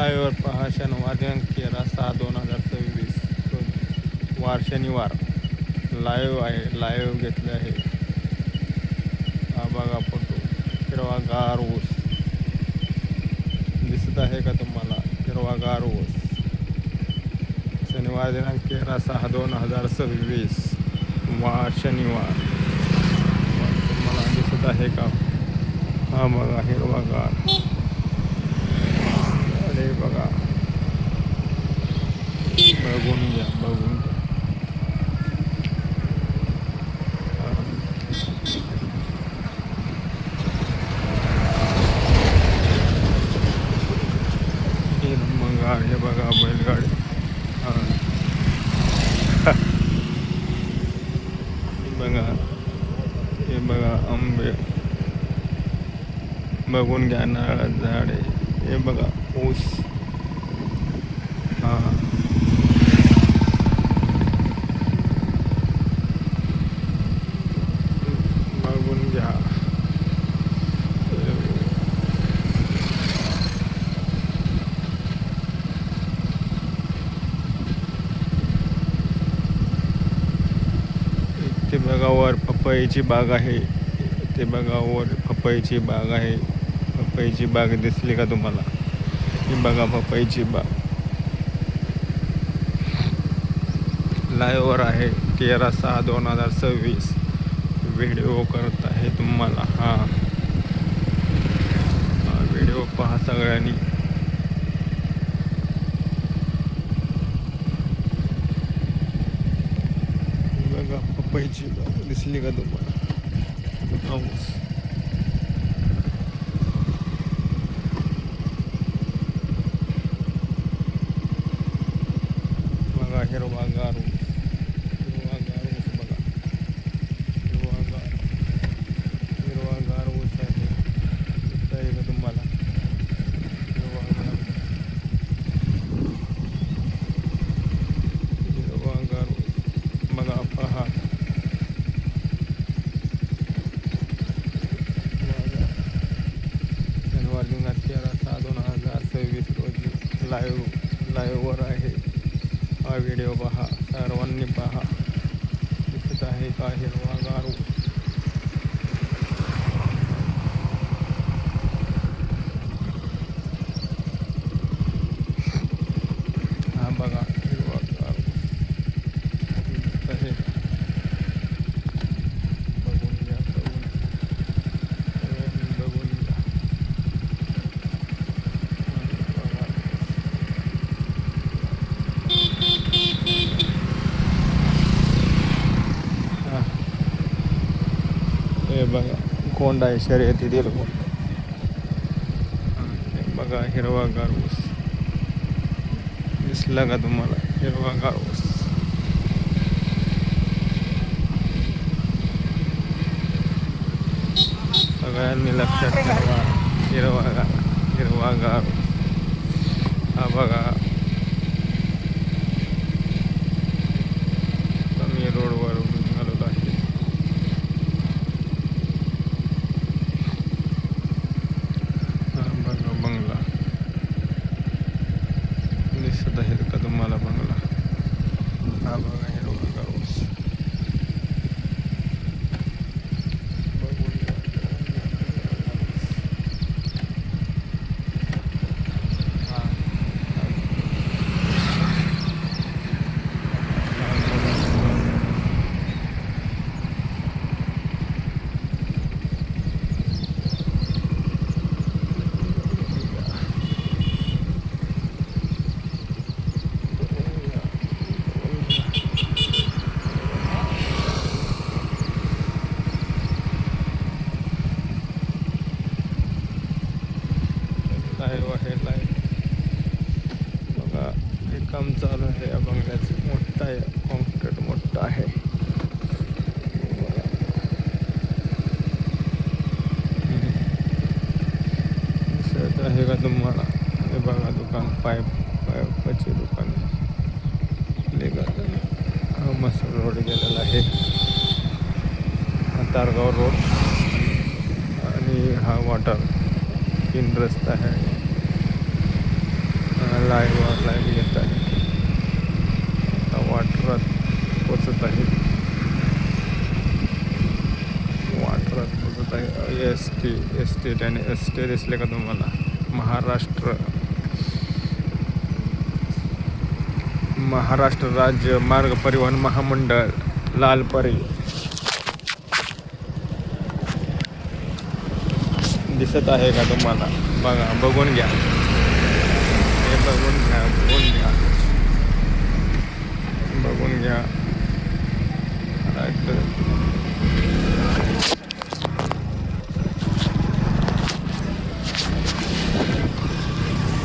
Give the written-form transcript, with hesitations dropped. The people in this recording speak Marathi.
लाईव्हवर पहा शनिवार दिनांक 13/6/2026 रोजी वार शनिवार लाईव्ह आहे. लाईव्ह घेतले आहे. हा बघा फोटो. हिरवागार ऊस दिसत आहे का तुम्हाला? हिरवागार ऊस शनिवार दिनांक 13/6/2026 वार शनिवार तुम्हाला दिसत आहे का? हा बघा हिरवागार. अरे बघा बघून घ्या बघून घ्या. हे बघा बैलगाडी. बघा हे बघा आंबे बघून घ्या. नारळ झाडे हे बघा ऊस. हा बघून घ्या. ते बघा वर पपईची बाग आहे. ते बघा वर पपईची बाग आहे. पपईची बाग दिसली का तुम्हाला? ही बघा पपईची बाग लाईव्हवर आहे. 13/6/2026 व्हिडिओ करत आहे तुम्हाला. हा व्हिडिओ पहा सगळ्यांनी. बघा पपईची बाग दिसली का तुम्हाला? ऊस बघा हिरवागार ऊस. हिरवागार ऊस बघा. हिरवागार ऊस आहे. दिसत आहे का तुम्हाला? हिरवागार हिरवागार ऊस बघा पहा. शनिवार दिनांक 13/6/2026 रोजी लाईव्हवर आहे. हा व्हिडिओ पहा सर्वांनी पहा. दिसत आहे का हिरवागार ऊस? हा बघा हिरवागार ऊस दिसत आहे का? बघून घ्या बघून घ्या. हे बघा कोंड आहे शर्यतीतील कोंड. हे बघा हिरवागार ऊस दिसला का तुम्हाला? हिरवागार ऊस सगळ्यांनी लक्षात ठेवा. हिरवागार ऊस. हा बघा मी रोडवर निघालो आहे. हा बघा बंगला दिसत आहे का तुम्हाला? बंगला. हा बघा हिरवागार ऊस बघून घ्या. हा लाईव्ह आहे. लाईव्ह बघा हे काम चालू आहे या बंगल्याचं. मोठं आहे कॉन्क्रीट मोठं आहे. दिसत आहे का तुम्हाला? हे बघा दुकान पाईपाचे दुकान हा मस्त रोड गेलेला आहे. हा तारगाव रोड आणि हा वॉटर 3 रस्ता आहे. लाईव्ह येत आहे. आता वाटरात पोचत आहे. वाटरात पोचत आहे. एस टी त्याने एस टी दिसले का तुम्हाला? महाराष्ट्र राज्य मार्ग परिवहन महामंडळ लालपरी दिसत आहे का तुम्हाला? बघा, बघून घ्या, हे बघून घ्या. राईट.